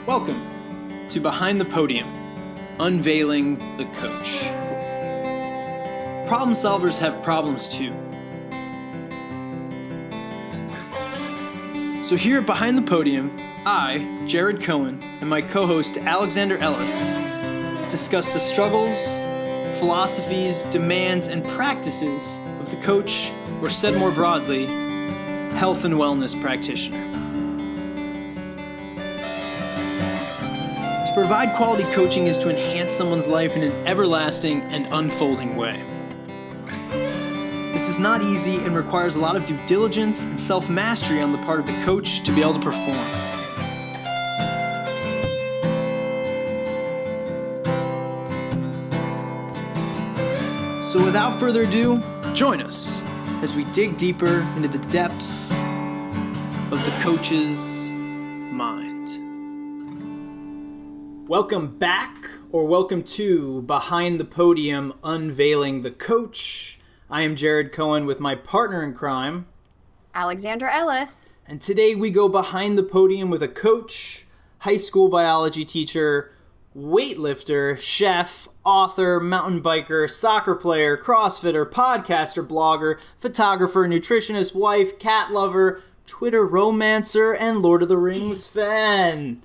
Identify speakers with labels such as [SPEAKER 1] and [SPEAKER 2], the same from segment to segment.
[SPEAKER 1] Welcome to Behind the Podium, Unveiling the Coach. Problem solvers have problems too. So here at Behind the Podium, I, Jared Cohen, and my co-host Alexander Ellis discuss the struggles, philosophies, demands, and practices of the coach, or said more broadly, health and wellness practitioner. To provide quality coaching is to enhance someone's life in an everlasting and unfolding way. This is not easy and requires a lot of due diligence and self-mastery on the part of the coach to be able to perform. So without further ado, join us as we dig deeper into the depths of the coach's mind. Welcome back, or welcome to Behind the Podium, Unveiling the Coach. I am Jared Cohen with my partner in crime,
[SPEAKER 2] Alexander Ellis.
[SPEAKER 1] And today we go behind the podium with a coach, high school biology teacher, weightlifter, chef, author, mountain biker, soccer player, CrossFitter, podcaster, blogger, photographer, nutritionist, wife, cat lover, Twitter romancer, and Lord of the Rings fan.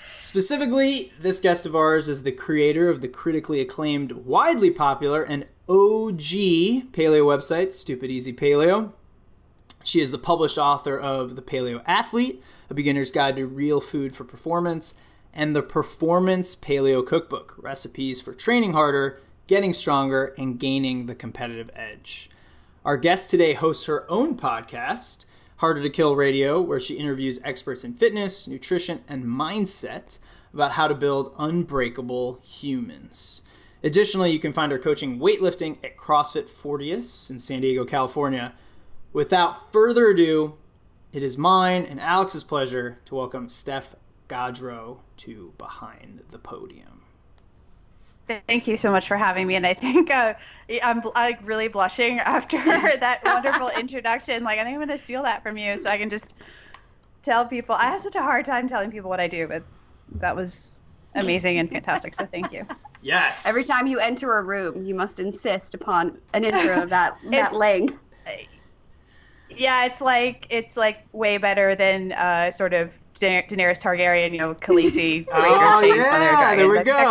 [SPEAKER 1] Specifically, this guest of ours is the creator of the critically acclaimed, widely popular, and OG paleo website, Stupid Easy Paleo. She is the published author of The Paleo Athlete, A Beginner's Guide to Real Food for Performance, and the Performance Paleo Cookbook, Recipes for Training Harder, Getting Stronger, and Gaining the Competitive Edge. Our guest today hosts her own podcast, Harder to Kill Radio, where she interviews experts in fitness, nutrition, and mindset about how to build unbreakable humans. Additionally, you can find her coaching weightlifting at CrossFit Fortius in San Diego, California. Without further ado, it is mine and Alex's pleasure to welcome Steph Gaudreau to Behind the Podium.
[SPEAKER 3] Thank you so much for having me, and I think I'm like really blushing after that wonderful introduction. Like, I think I'm going to steal that from you so I can just tell people. I have such a hard time telling people what I do, but that was amazing and fantastic, so thank you.
[SPEAKER 1] Yes.
[SPEAKER 2] Every time you enter a room, you must insist upon an intro of that length.
[SPEAKER 3] Yeah, it's like way better than sort of Daenerys Targaryen, Khaleesi.
[SPEAKER 1] Oh yeah, there we go.
[SPEAKER 3] That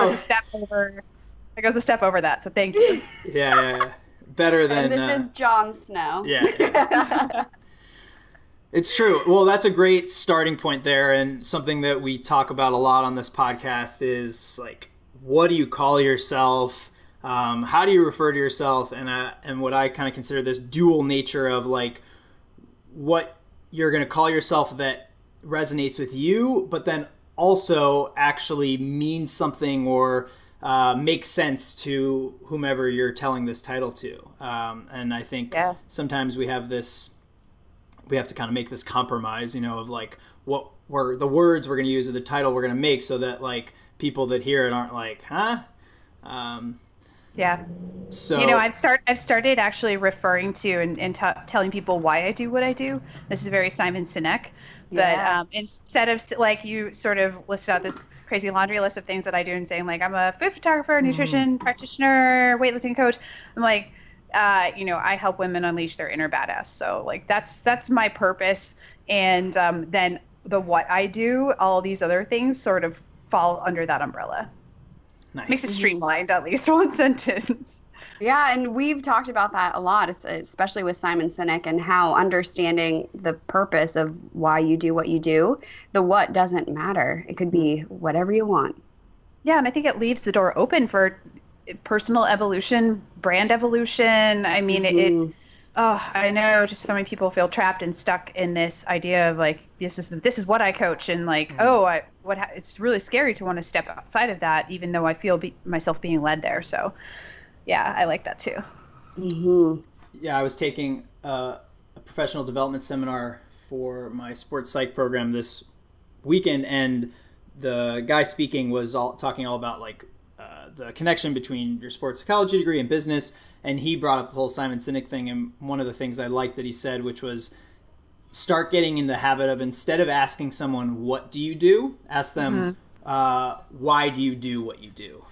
[SPEAKER 3] goes a step over that. So thank you.
[SPEAKER 1] Yeah. Better than.
[SPEAKER 2] And this is Jon Snow.
[SPEAKER 1] Yeah. It's true. Well, that's a great starting point there, and something that we talk about a lot on this podcast is like, what do you call yourself? How do you refer to yourself? And what I kind of consider this dual nature of like what you're going to call yourself that resonates with you, but then also actually means something or makes sense to whomever you're telling this title to. And I think sometimes we have to kind of make this compromise, of like what were the words we're going to use or the title we're going to make so that like people that hear it aren't like, huh?
[SPEAKER 3] Yeah.
[SPEAKER 1] So
[SPEAKER 3] I've started actually referring to and telling people why I do what I do. This is very Simon Sinek, but instead of like you sort of list out this crazy laundry list of things that I do and saying like I'm a food photographer, nutrition practitioner, weightlifting coach, I'm like, I help women unleash their inner badass. So like that's my purpose, and then the what I do, all these other things sort of fall under that umbrella.
[SPEAKER 1] Nice.
[SPEAKER 3] Makes it streamlined, at least one sentence.
[SPEAKER 2] Yeah, and we've talked about that a lot, especially with Simon Sinek, and how understanding the purpose of why you do what you do, the what doesn't matter. It could be whatever you want.
[SPEAKER 3] Yeah, and I think it leaves the door open for personal evolution, brand evolution. I mean, I know just so many people feel trapped and stuck in this idea of like, this is what I coach, and like, it's really scary to want to step outside of that, even though I feel myself being led there. So, yeah, I like that too.
[SPEAKER 2] Mm-hmm.
[SPEAKER 1] Yeah, I was taking a professional development seminar for my sports psych program this weekend, and the guy speaking was talking all about like the connection between your sports psychology degree and business, and he brought up the whole Simon Sinek thing, and one of the things I liked that he said, which was start getting in the habit of, instead of asking someone, what do you do? Ask them, why do you do what you do?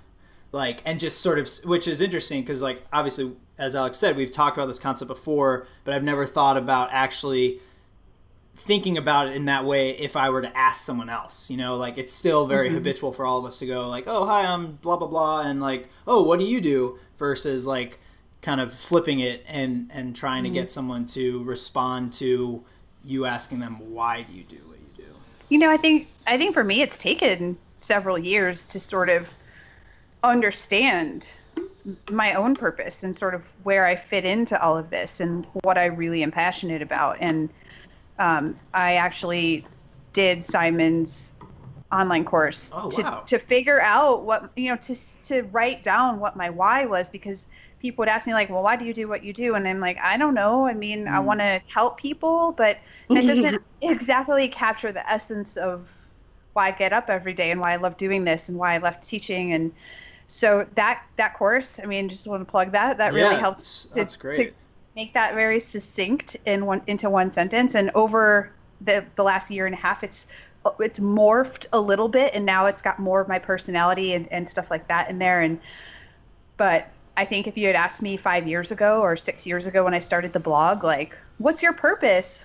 [SPEAKER 1] Like, and just sort of, which is interesting because, like, obviously, as Alex said, we've talked about this concept before, but I've never thought about actually thinking about it in that way if I were to ask someone else. You know, like, it's still very habitual for all of us to go like, oh, hi, I'm blah, blah, blah, and like, oh, what do you do? Versus like kind of flipping it and trying to get someone to respond to you asking them, why do you do what you do?
[SPEAKER 3] You know, I think for me, it's taken several years to sort of understand my own purpose and sort of where I fit into all of this and what I really am passionate about. And I actually did Simon's online course to figure out what, you know, to write down what my why was, because people would ask me like, well, why do you do what you do? And I'm like, I don't know. I mean, I want to help people, but that doesn't exactly capture the essence of why I get up every day and why I love doing this and why I love teaching. And so that course, I mean, just want to plug that really helped to make that very succinct into one sentence. And over the last year and a half, it's morphed a little bit, and now it's got more of my personality and stuff like that in there. But I think if you had asked me 5 years ago or 6 years ago when I started the blog, like, what's your purpose?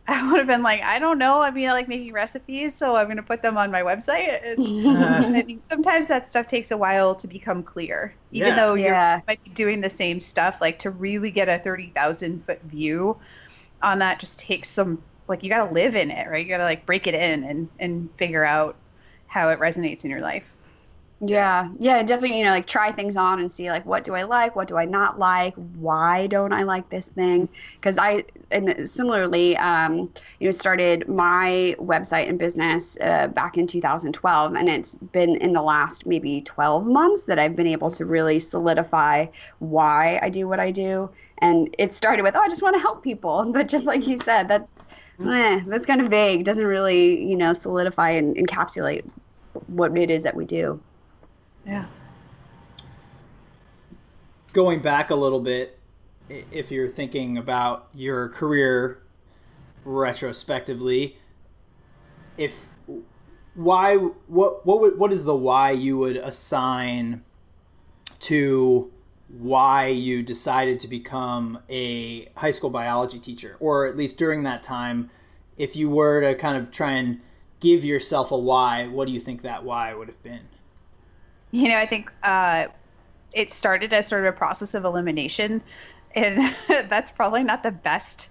[SPEAKER 3] I would have been like, I don't know. I mean, I like making recipes, so I'm going to put them on my website. I think sometimes that stuff takes a while to become clear, even though you might be doing the same stuff. Like, to really get a 30,000-foot view on that just takes some, like, you got to live in it, right? You got to like break it in and figure out how it resonates in your life.
[SPEAKER 2] Yeah, definitely, you know, like, try things on and see, like, what do I like? What do I not like? Why don't I like this thing? Because similarly, started my website and business back in 2012, and it's been in the last maybe 12 months that I've been able to really solidify why I do what I do. And it started with, I just want to help people. But just like you said, that's kind of vague, doesn't really, you know, solidify and encapsulate what it is that we do.
[SPEAKER 3] Yeah.
[SPEAKER 1] Going back a little bit, if you're thinking about your career retrospectively, what is the why you would assign to why you decided to become a high school biology teacher? Or at least during that time, if you were to kind of try and give yourself a why, what do you think that why would have been?
[SPEAKER 3] You know, I think it started as sort of a process of elimination, and that's probably not the best,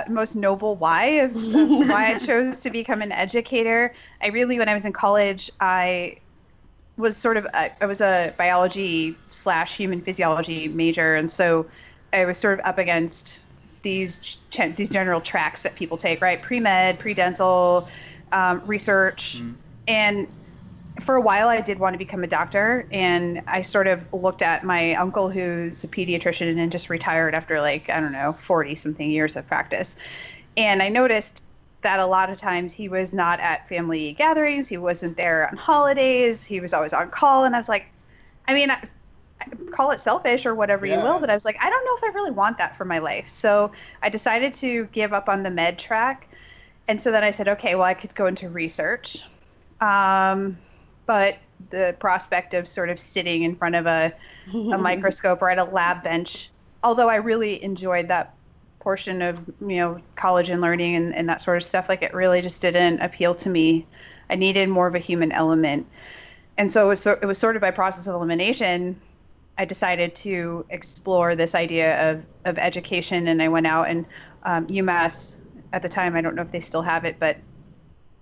[SPEAKER 3] most noble why of why I chose to become an educator. When I was in college, I was a biology / human physiology major, and so I was sort of up against these general tracks that people take, right? Pre-med, pre-dental, research, and for a while, I did want to become a doctor, and I sort of looked at my uncle, who's a pediatrician and just retired after 40-something years of practice. And I noticed that a lot of times he was not at family gatherings. He wasn't there on holidays. He was always on call. And I was like, I mean, I call it selfish or whatever you will, but I was like, I don't know if I really want that for my life. So I decided to give up on the med track. And so then I said, okay, well, I could go into research. But the prospect of sort of sitting in front of a microscope or at a lab bench, although I really enjoyed that portion of, you know, college and learning and that sort of stuff, like, it really just didn't appeal to me. I needed more of a human element. And so it was sort of by process of elimination, I decided to explore this idea of education. And I went out and UMass at the time, I don't know if they still have it, but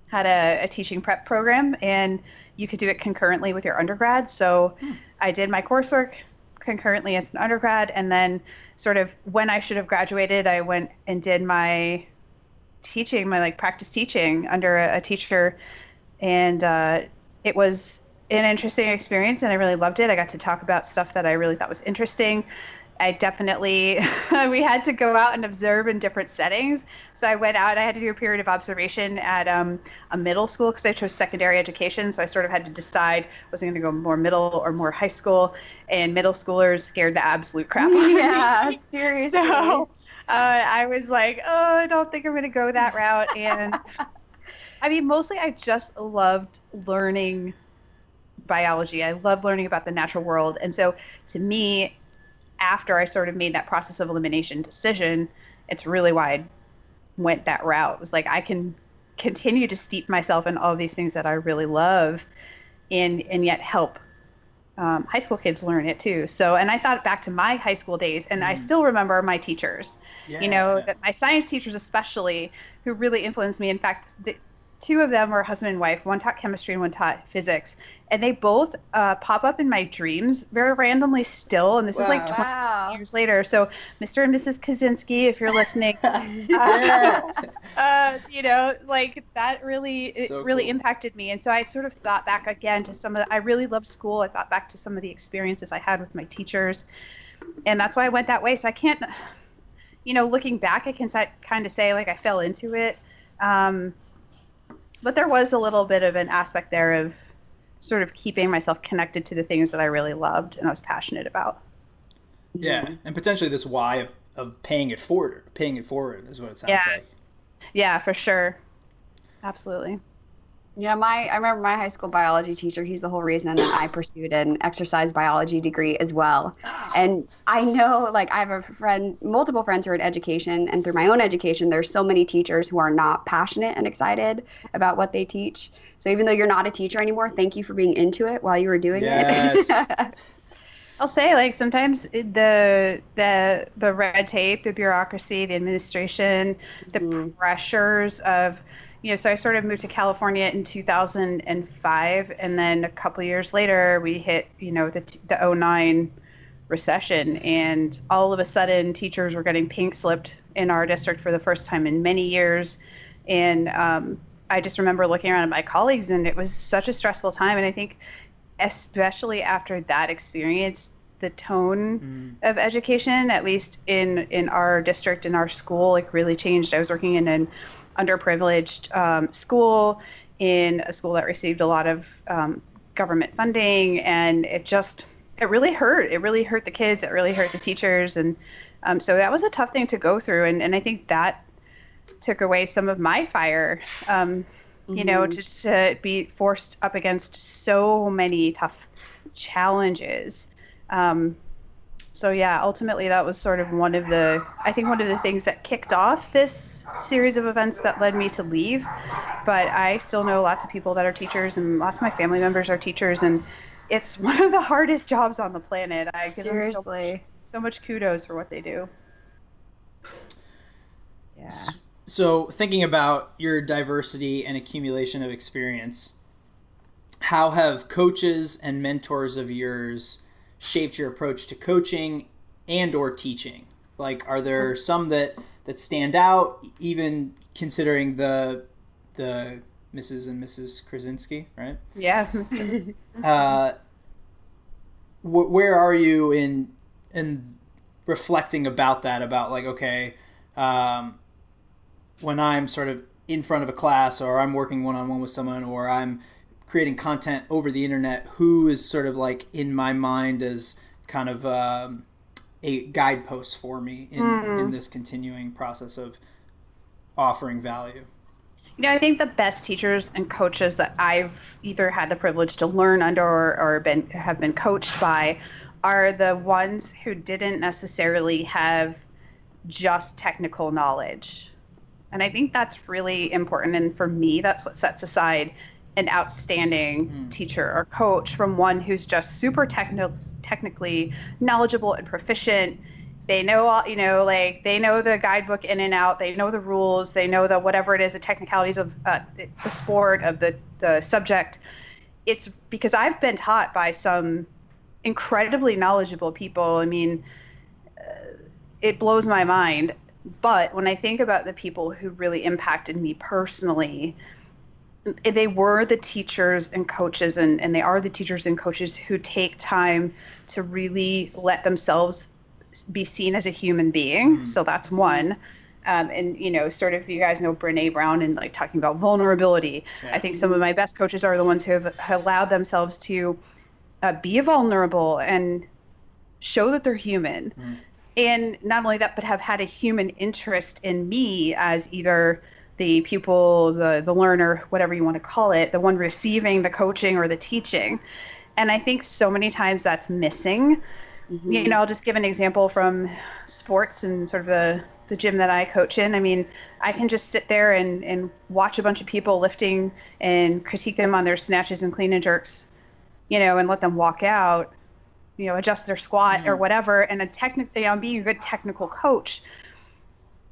[SPEAKER 3] had a teaching prep program, and you could do it concurrently with your undergrad. So I did my coursework concurrently as an undergrad, and then sort of when I should have graduated, I went and did my teaching, my practice teaching under a teacher, and it was an interesting experience, and I really loved it. I got to talk about stuff that I really thought was interesting. I definitely, we had to go out and observe in different settings. So I went out, I had to do a period of observation at a middle school because I chose secondary education. So I sort of had to decide, was I going to go more middle or more high school? And middle schoolers scared the absolute crap out of me.
[SPEAKER 2] Yeah, seriously.
[SPEAKER 3] So I was like, oh, I don't think I'm going to go that route. And I mean, mostly I just loved learning biology. I love learning about the natural world. And so to me, after I sort of made that process of elimination decision, it's really why I went that route. It was like, I can continue to steep myself in all these things that I really love and yet help high school kids learn it too. So, and I thought back to my high school days, and I still remember my teachers, that my science teachers especially, who really influenced me. In fact, two of them were husband and wife. One taught chemistry and one taught physics. And they both pop up in my dreams very randomly still. And this is like 20 years later. So Mr. and Mrs. Kaczynski, if you're listening, like that really impacted me. And so I sort of thought back again to I really loved school. I thought back to some of the experiences I had with my teachers. And that's why I went that way. So I can't, looking back, I can kind of say like I fell into it. But there was a little bit of an aspect there of sort of keeping myself connected to the things that I really loved and I was passionate about.
[SPEAKER 1] Yeah, and potentially this why of paying it forward is what it sounds like.
[SPEAKER 3] Yeah, for sure. Absolutely.
[SPEAKER 2] Yeah, I remember my high school biology teacher, he's the whole reason that I pursued an exercise biology degree as well. And I know, like, I have multiple friends who are in education, and through my own education, there's so many teachers who are not passionate and excited about what they teach. So even though you're not a teacher anymore, thank you for being into it while you were doing it.
[SPEAKER 3] I'll say, like, sometimes the red tape, the bureaucracy, the administration, the pressures of, so I sort of moved to California in 2005, and then a couple of years later, we hit, the 09 recession, and all of a sudden, teachers were getting pink slipped in our district for the first time in many years, and I just remember looking around at my colleagues, and it was such a stressful time, and I think especially after that experience, the tone of education, at least in our district, in our school, like really changed. I was working in an underprivileged school, in a school that received a lot of government funding, and it really hurt. It really hurt the kids. It really hurt the teachers, and so that was a tough thing to go through, and I think that took away some of my fire, just to be forced up against so many tough challenges. So yeah, ultimately that was sort of one of the things that kicked off this series of events that led me to leave. But I still know lots of people that are teachers, and lots of my family members are teachers, and it's one of the hardest jobs on the planet. I give them so much kudos for what they do.
[SPEAKER 2] Yeah.
[SPEAKER 1] So thinking about your diversity and accumulation of experience, how have coaches and mentors of yours shaped your approach to coaching and or teaching? Like, are there some that stand out, even considering the Mrs. and Mrs. Krasinski, right?
[SPEAKER 3] Yeah.
[SPEAKER 1] Where are you in reflecting about that? About like, okay, when I'm sort of in front of a class, or I'm working one-on-one with someone, or I'm creating content over the internet, who is sort of like in my mind as kind of a guidepost for me in this continuing process of offering value?
[SPEAKER 3] I think the best teachers and coaches that I've either had the privilege to learn under or have been coached by are the ones who didn't necessarily have just technical knowledge. And I think that's really important. And for me, that's what sets aside an outstanding teacher or coach from one who's just super technically knowledgeable and proficient. They know all, they know the guidebook in and out. They know the rules. They know the whatever it is, the technicalities of the sport, of the subject. It's because I've been taught by some incredibly knowledgeable people. I mean, it blows my mind. But when I think about the people who really impacted me personally, they were the teachers and coaches, and they are the teachers and coaches who take time to really let themselves be seen as a human being. So that's one. And, sort of, you guys know Brene Brown and like talking about vulnerability. Yeah. I think some of my best coaches are the ones who have allowed themselves to be vulnerable and show that they're human. And not only that, but have had a human interest in me as either the pupil, the learner, whatever you want to call it, the one receiving the coaching or the teaching. And I think so many times that's missing.
[SPEAKER 2] Mm-hmm.
[SPEAKER 3] I'll just give an example from sports and sort of the gym that I coach in. I mean, I can just sit there and watch a bunch of people lifting and critique them on their snatches and clean and jerks, and let them walk out, adjust their squat or whatever. And I'm being a good technical coach.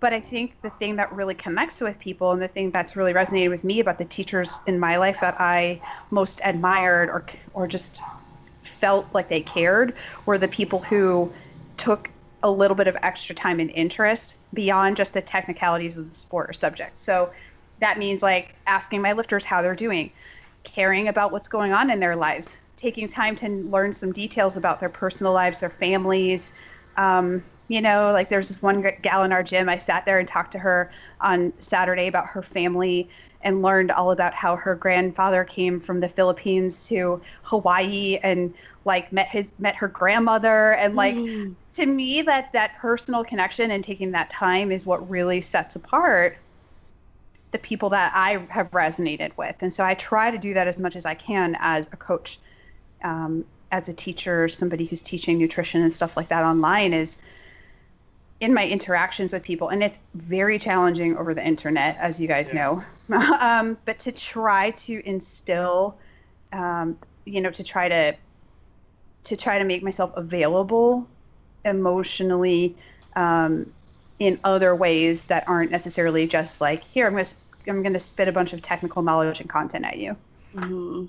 [SPEAKER 3] But I think the thing that really connects with people, and the thing that's really resonated with me about the teachers in my life that I most admired or just felt like they cared, were the people who took a little bit of extra time and interest beyond just the technicalities of the sport or subject. So that means like asking my lifters how they're doing, caring about what's going on in their lives, taking time to learn some details about their personal lives, their families. Like there's this one gal in our gym. I sat there and talked to her on Saturday about her family and learned all about how her grandfather came from the Philippines to Hawaii and like met her grandmother. And like, to me, that personal connection and taking that time is what really sets apart the people that I have resonated with. And so I try to do that as much as I can as a coach, as a teacher, somebody who's teaching nutrition and stuff like that online, is in my interactions with people. And it's very challenging over the internet, as you guys know. But to try to instill, to try to make myself available emotionally in other ways that aren't necessarily just like, here, I'm going to spit a bunch of technical knowledge and content at you.
[SPEAKER 2] Mm-hmm.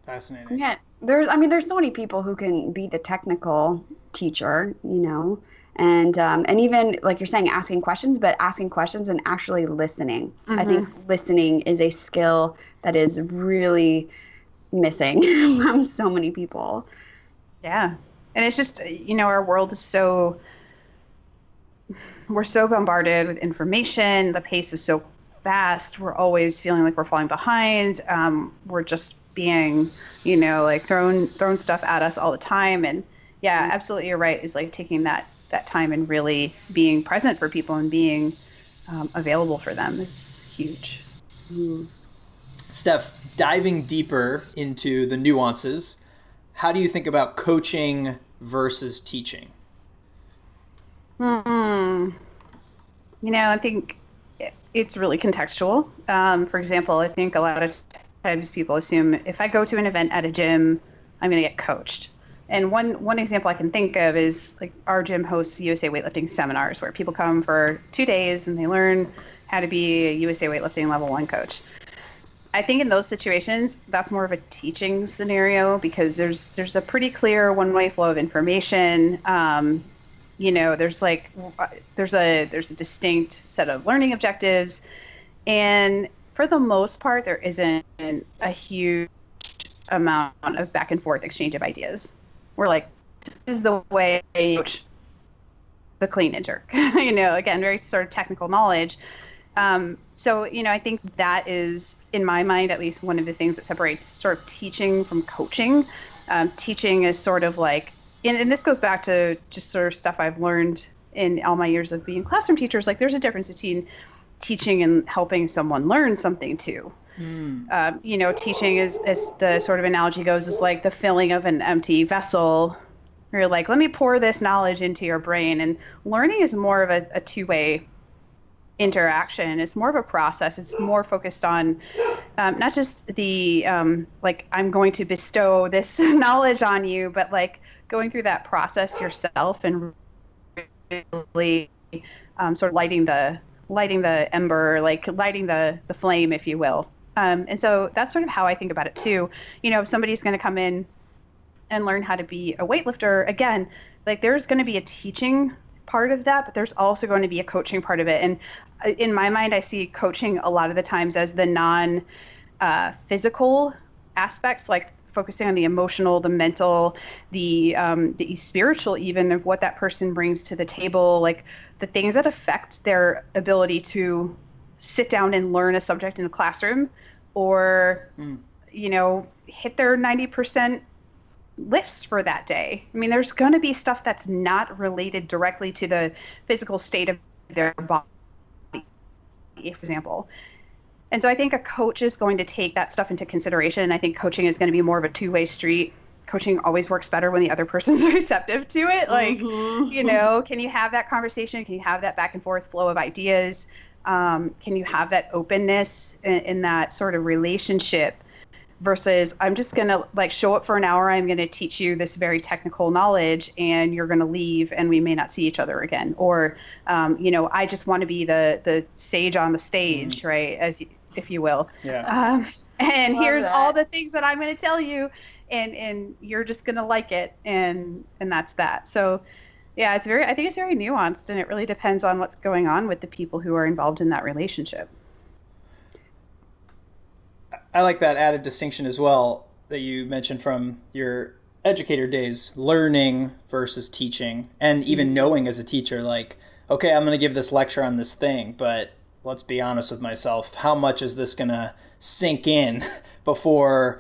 [SPEAKER 1] Fascinating.
[SPEAKER 2] Yeah, there's so many people who can be the technical teacher, and even like you're saying, asking questions, but asking questions and actually listening. Mm-hmm. I think listening is a skill that is really missing from so many people.
[SPEAKER 3] Yeah. And it's just, our world is we're so bombarded with information. The pace is so fast. We're always feeling like we're falling behind. We're just being, like thrown stuff at us all the time. And yeah, absolutely, you're right. Is like taking that time and really being present for people and being available for them is huge.
[SPEAKER 1] Steph, diving deeper into the nuances, how do you think about coaching versus teaching?
[SPEAKER 3] I think it's really contextual. For example, I think a lot of times people assume if I go to an event at a gym, I'm going to get coached. And one example I can think of is like our gym hosts USA Weightlifting seminars where people come for 2 days and they learn how to be a USA Weightlifting level 1 coach. I think in those situations, that's more of a teaching scenario because there's a pretty clear one-way flow of information. There's a distinct set of learning objectives, and for the most part, there isn't a huge amount of back and forth exchange of ideas. We're like, this is the way I coach the clean and jerk. Again, very sort of technical knowledge. So I think that is, in my mind, at least one of the things that separates sort of teaching from coaching. Teaching is sort of like, and this goes back to just sort of stuff I've learned in all my years of being classroom teachers. Like there's a difference between teaching and helping someone learn something too. Teaching is, as the sort of analogy goes, is like the filling of an empty vessel. You're like, let me pour this knowledge into your brain. And learning is more of a two-way interaction. It's more of a process. It's more focused on not just the like I'm going to bestow this knowledge on you, but like going through that process yourself and really sort of lighting the ember, like lighting the flame, if you will. And so that's sort of how I think about it too. If somebody's going to come in and learn how to be a weightlifter, again, like there's going to be a teaching part of that, but there's also going to be a coaching part of it. And in my mind, I see coaching a lot of the times as the non-physical aspects, like focusing on the emotional, the mental, the spiritual, even of what that person brings to the table, like the things that affect their ability to sit down and learn a subject in a classroom or, hit their 90% lifts for that day. I mean, there's going to be stuff that's not related directly to the physical state of their body, for example. And so I think a coach is going to take that stuff into consideration. I think coaching is going to be more of a two-way street. Coaching always works better when the other person's receptive to it. Like, you know, can you have that conversation? Can you have that back and forth flow of ideas? Can you have that openness in that sort of relationship versus I'm just going to like show up for an hour. I'm going to teach you this very technical knowledge and you're going to leave and we may not see each other again. Or, you know, I just want to be the sage on the stage, right? If you will.
[SPEAKER 1] Yeah.
[SPEAKER 3] And love here's that. All the things that I'm going to tell you and you're just going to like it. And that's that. So yeah, I think it's very nuanced and it really depends on what's going on with the people who are involved in that relationship.
[SPEAKER 1] I like that added distinction as well that you mentioned from your educator days, learning versus teaching, and even knowing as a teacher, like, okay, I'm going to give this lecture on this thing, but let's be honest with myself. How much is this going to sink in before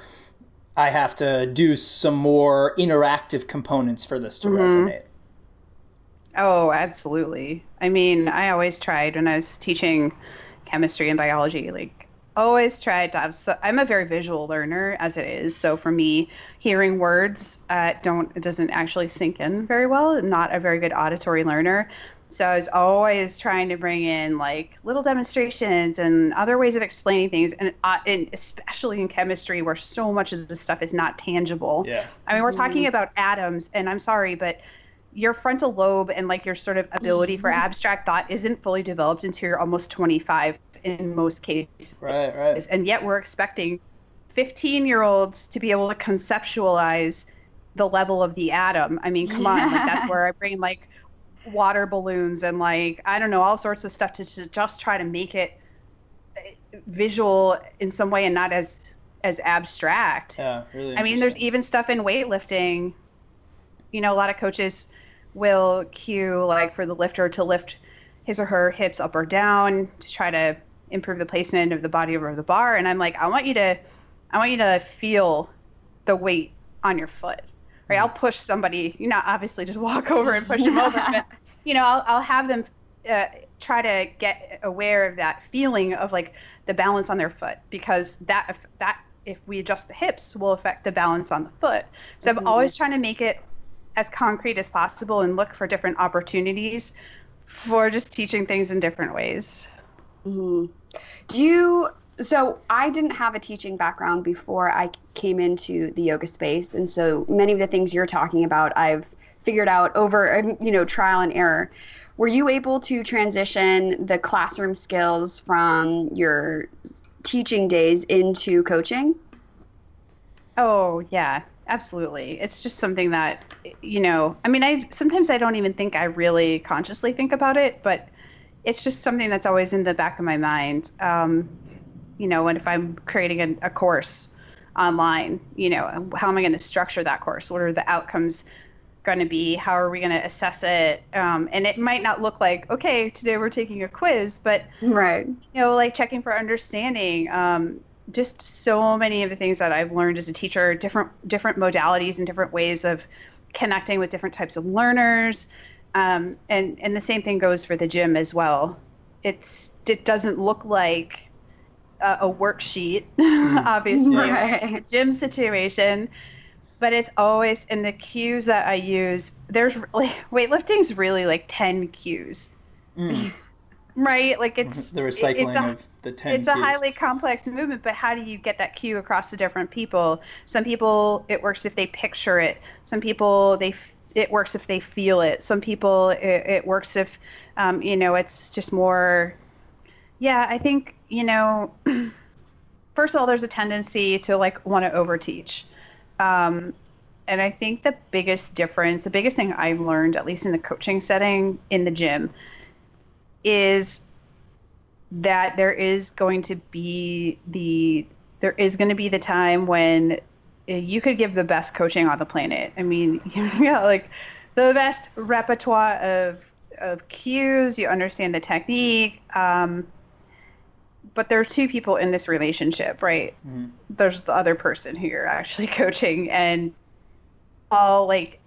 [SPEAKER 1] I have to do some more interactive components for this to resonate?
[SPEAKER 3] Oh, absolutely. I mean, I always tried when I was teaching chemistry and biology, like, always tried to have, I'm a very visual learner as it is. So for me, hearing words it doesn't actually sink in very well. Not a very good auditory learner. So I was always trying to bring in like little demonstrations and other ways of explaining things. And especially in chemistry where so much of the stuff is not tangible.
[SPEAKER 1] Yeah.
[SPEAKER 3] I mean, we're talking about atoms and I'm sorry, but your frontal lobe and like your sort of ability for abstract thought isn't fully developed until you're almost 25. In most cases.
[SPEAKER 1] Right.
[SPEAKER 3] And yet we're expecting 15-year-olds to be able to conceptualize the level of the atom. I mean, come on, like that's where I bring like water balloons and like, I don't know, all sorts of stuff to just try to make it visual in some way and not as abstract.
[SPEAKER 1] Yeah, really.
[SPEAKER 3] I mean, there's even stuff in weightlifting. You know, a lot of coaches will cue like for the lifter to lift his or her hips up or down to try to improve the placement of the body over the bar. And I'm like, I want you to feel the weight on your foot, right? I'll push somebody, you know, obviously just walk over and push them over, but you know, I'll have them try to get aware of that feeling of like the balance on their foot, because that if we adjust the hips will affect the balance on the foot. So I'm always trying to make it as concrete as possible and look for different opportunities for just teaching things in different ways.
[SPEAKER 2] So I didn't have a teaching background before I came into the yoga space. And so many of the things you're talking about, I've figured out over, trial and error. Were you able to transition the classroom skills from your teaching days into coaching?
[SPEAKER 3] Oh, yeah, absolutely. It's just something that, sometimes I don't even think I really consciously think about it, but it's just something that's always in the back of my mind. And if I'm creating a course online, how am I going to structure that course? What are the outcomes going to be? How are we going to assess it? And it might not look like, okay, today we're taking a quiz, but,
[SPEAKER 2] right.
[SPEAKER 3] Like checking for understanding, just so many of the things that I've learned as a teacher, different modalities and different ways of connecting with different types of learners. And the same thing goes for the gym as well. It doesn't look like a worksheet, obviously, in a gym situation, but it's always in the cues that I use. There's weightlifting is really like 10 cues, right? Like it's
[SPEAKER 1] the recycling of the 10
[SPEAKER 3] It's
[SPEAKER 1] cues.
[SPEAKER 3] A highly complex movement, but how do you get that cue across to different people? Some people, it works if they picture it. Some people, it works if they feel it. Some people, it works if, it's just more. Yeah, I think, first of all, there's a tendency to want to overteach. And I think the biggest thing I've learned, at least in the coaching setting in the gym, is that there is going to be the time when you could give the best coaching on the planet. I mean, the best repertoire of cues, you understand the technique, but there are two people in this relationship, right? Mm-hmm. There's the other person who you're actually coaching, and all, like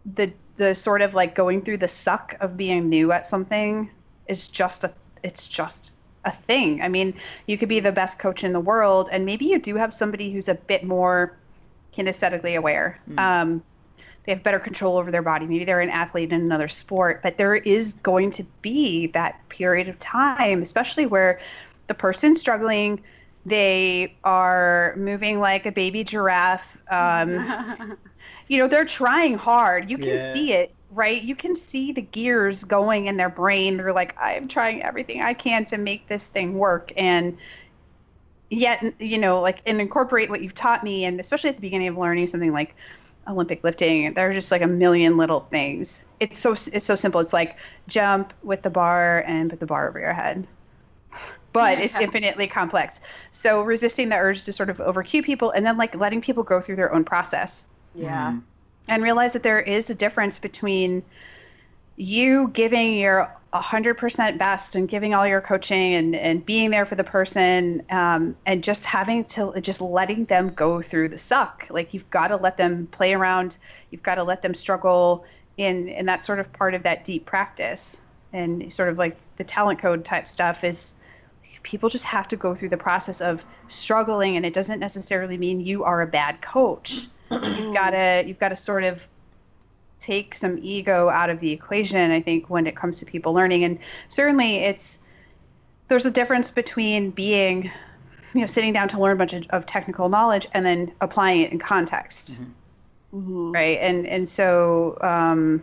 [SPEAKER 3] the sort of like going through the suck of being new at something is just a thing. I mean, you could be the best coach in the world, and maybe you do have somebody who's a bit more kinesthetically aware. They have better control over their body. Maybe they're an athlete in another sport, but there is going to be that period of time, especially where the person's struggling, they are moving like a baby giraffe. They're trying hard. You can see it, right? You can see the gears going in their brain. They're like, I'm trying everything I can to make this thing work. And yet, and incorporate what you've taught me. And especially at the beginning of learning something like Olympic lifting, there are just like a million little things. It's so simple. It's like jump with the bar and put the bar over your head. But it's infinitely complex. So resisting the urge to sort of overcue people, and then like letting people go through their own process.
[SPEAKER 2] Yeah.
[SPEAKER 3] And realize that there is a difference between you giving your 100% best and giving all your coaching and being there for the person, and just letting them go through the suck. Like, you've got to let them play around. You've got to let them struggle, and that's sort of part of that deep practice. And sort of like the talent code type stuff is people just have to go through the process of struggling, and it doesn't necessarily mean you are a bad coach. You've got to sort of take some ego out of the equation, I think, when it comes to people learning. And certainly there's a difference between being, sitting down to learn a bunch of technical knowledge and then applying it in context. Right. And so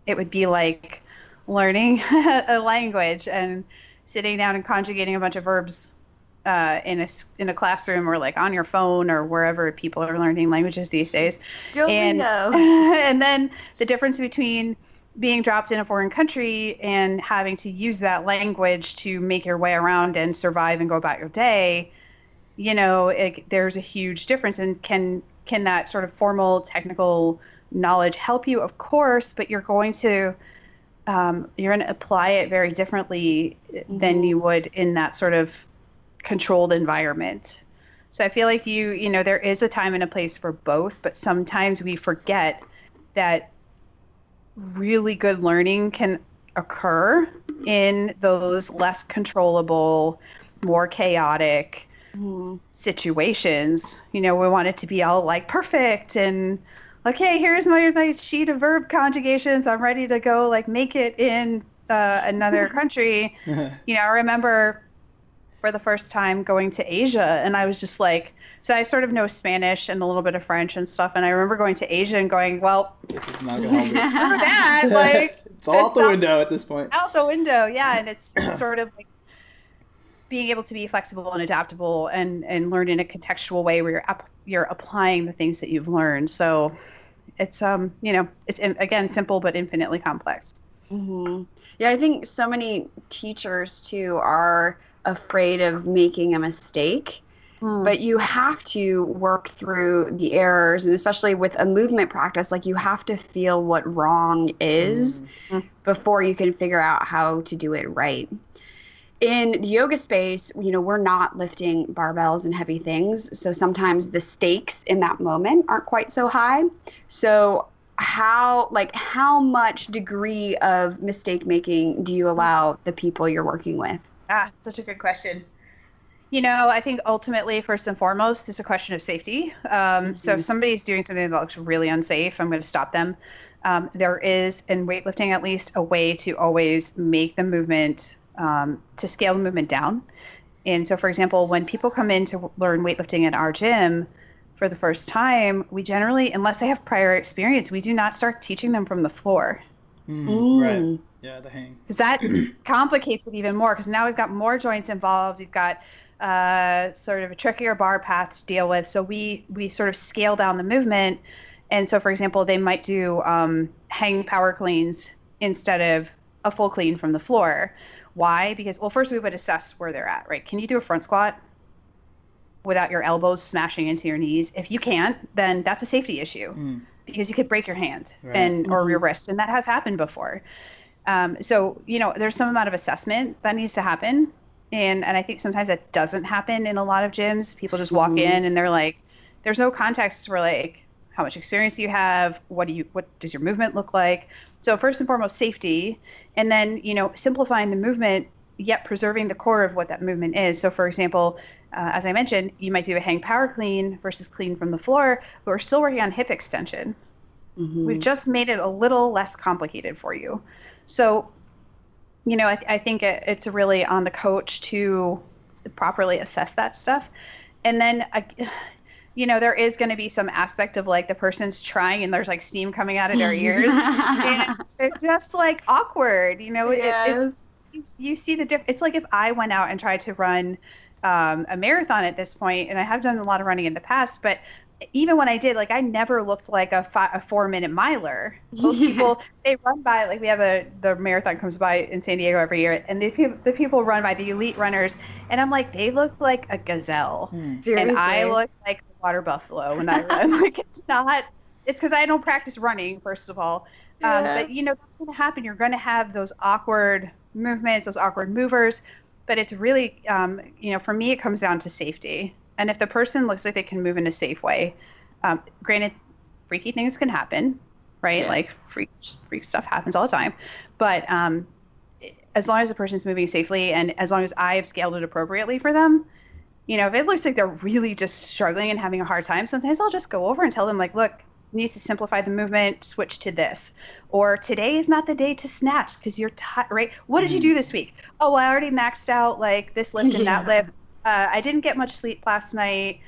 [SPEAKER 3] it would be like learning a language and sitting down and conjugating a bunch of verbs in a classroom, or like on your phone, or wherever people are learning languages these days. And then the difference between being dropped in a foreign country and having to use that language to make your way around and survive and go about your day, there's a huge difference. And can that sort of formal technical knowledge help you? Of course, but you're going to apply it very differently than you would in that sort of controlled environment. So I feel like there is a time and a place for both, but sometimes we forget that really good learning can occur in those less controllable, more chaotic situations. We want it to be all like perfect and like, hey, here's my sheet of verb conjugations. I'm ready to go like make it in another country. I remember for the first time going to Asia, and I was just like, so I sort of know Spanish and a little bit of French and stuff, and I remember going to Asia and going, well,
[SPEAKER 1] this is not gonna help me.
[SPEAKER 3] that, like,
[SPEAKER 1] it's all out the window at this point.
[SPEAKER 3] Out the window, yeah. And it's sort of like being able to be flexible and adaptable and learn in a contextual way where you're applying the things that you've learned. So it's it's again simple but infinitely complex.
[SPEAKER 2] Yeah, I think so many teachers too are afraid of making a mistake, but you have to work through the errors, and especially with a movement practice, like you have to feel what wrong is before you can figure out how to do it right. In the yoga space, we're not lifting barbells and heavy things, so sometimes the stakes in that moment aren't quite so high. So how much degree of mistake making do you allow the people you're working with?
[SPEAKER 3] Such a good question. I think ultimately, first and foremost, it's a question of safety. So if somebody's doing something that looks really unsafe, I'm going to stop them. There is, in weightlifting at least, a way to always make the movement, to scale the movement down. And so, for example, when people come in to learn weightlifting in our gym for the first time, we generally, unless they have prior experience, we do not start teaching them from the floor.
[SPEAKER 1] Right. Yeah, the hang.
[SPEAKER 3] Because that complicates it even more, because now we've got more joints involved. We've got sort of a trickier bar path to deal with. So we sort of scale down the movement. And so, for example, they might do hang power cleans instead of a full clean from the floor. Why? Because, well, first we would assess where they're at, right? Can you do a front squat without your elbows smashing into your knees? If you can't, then that's a safety issue, because you could break your hand or your wrist, and that has happened before. So, there's some amount of assessment that needs to happen. And I think sometimes that doesn't happen in a lot of gyms. People just walk in and they're like, there's no context for like, how much experience do you have? What does your movement look like? So first and foremost, safety, and then, simplifying the movement, yet preserving the core of what that movement is. So for example, as I mentioned, you might do a hang power clean versus clean from the floor, but we're still working on hip extension. Mm-hmm. We've just made it a little less complicated for you. So, I think it's really on the coach to properly assess that stuff. And then, there is going to be some aspect of like the person's trying and there's like steam coming out of their ears and they're just like awkward,
[SPEAKER 2] Yes.
[SPEAKER 3] You see the difference. It's like if I went out and tried to run a marathon at this point, and I have done a lot of running in the past, but even when I did, like, I never looked like a 4-minute miler. Most people, they run by, like, we have the marathon comes by in San Diego every year, and the people run by, the elite runners, and I'm like, they look like a gazelle.
[SPEAKER 2] Seriously.
[SPEAKER 3] And I look like a water buffalo when I run. Like, it's because I don't practice running, first of all. But, that's going to happen. You're going to have those awkward movements, those awkward movers. But it's really, for me, it comes down to safety. And if the person looks like they can move in a safe way, granted, freaky things can happen, right? Yeah. Like freak stuff happens all the time. But as long as the person's moving safely and as long as I've scaled it appropriately for them, if it looks like they're really just struggling and having a hard time, sometimes I'll just go over and tell them, like, look, you need to simplify the movement, switch to this. Or today is not the day to snatch because you're tired, right? What did you do this week? Oh, I already maxed out like this lift and that lift. I didn't get much sleep last night.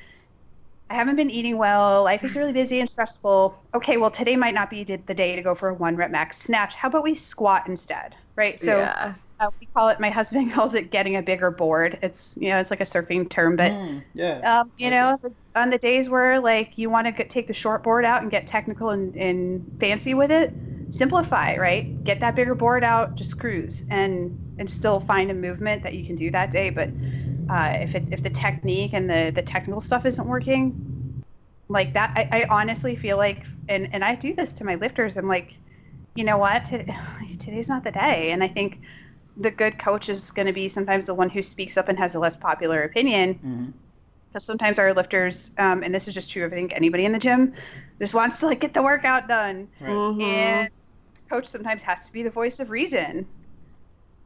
[SPEAKER 3] I haven't been eating well. Life is really busy and stressful. Okay, well, today might not be the day to go for a 1 rep max snatch. How about we squat instead, right? So we call it, my husband calls it getting a bigger board. It's, it's like a surfing term, but, on the days where like you want to take the short board out and get technical and fancy with it, simplify, right? Get that bigger board out, just cruise and still find a movement that you can do that day. But if the technique and the technical stuff isn't working like that, I honestly feel like, and I do this to my lifters, I'm like, you know what, today's not the day. And I think the good coach is going to be sometimes the one who speaks up and has a less popular opinion. Because sometimes our lifters, and this is just true of, I think, anybody in the gym, just wants to like get the workout done. Right. And coach sometimes has to be the voice of reason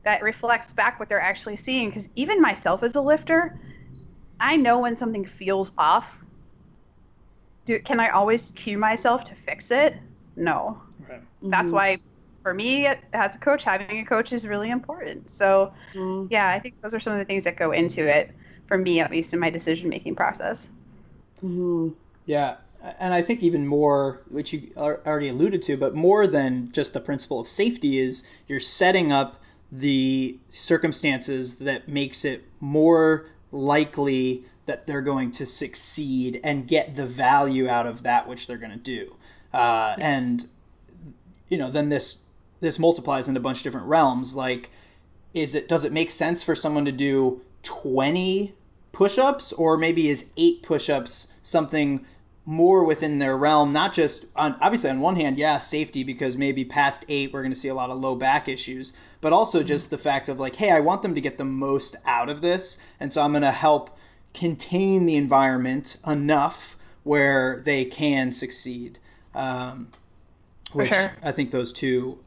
[SPEAKER 3] that reflects back what they're actually seeing. Because even myself as a lifter, I know when something feels off. Can I always cue myself to fix it? No. Right. That's why, for me, as a coach, having a coach is really important. So, I think those are some of the things that go into it, for me, at least in my decision-making process.
[SPEAKER 1] Yeah. And I think even more, which you already alluded to, but more than just the principle of safety is you're setting up the circumstances that makes it more likely that they're going to succeed and get the value out of that which they're going to do. And, then this multiplies in a bunch of different realms. Like, does it make sense for someone to do 20 push-ups, or maybe is 8 push-ups something more within their realm? Not just obviously on one hand, safety, because maybe past 8 we're going to see a lot of low back issues, but also just the fact of like, hey, I want them to get the most out of this, and so I'm going to help contain the environment enough where they can succeed. Which sure. I think those two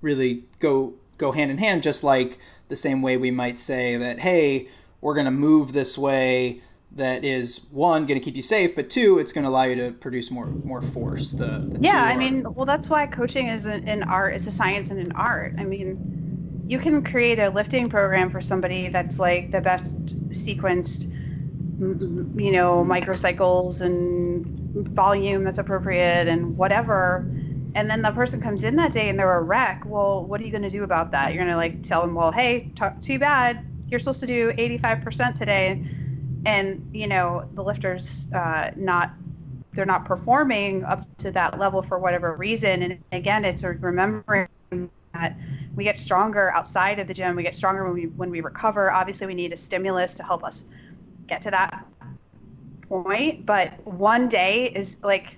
[SPEAKER 1] really go hand in hand, just like the same way we might say that, hey, we're going to move this way that is, one, going to keep you safe, but two, it's going to allow you to produce more force.
[SPEAKER 3] That's why coaching is an art. It's a science and an art. I mean, you can create a lifting program for somebody that's like the best sequenced, microcycles and volume that's appropriate and whatever. And then the person comes in that day and they're a wreck. Well, what are you going to do about that? You're going to like tell them, well, hey, too bad. You're supposed to do 85% today. And, the lifters, they're not performing up to that level for whatever reason. And again, it's remembering that we get stronger outside of the gym. We get stronger when we recover. Obviously, we need a stimulus to help us get to that point. But one day is like,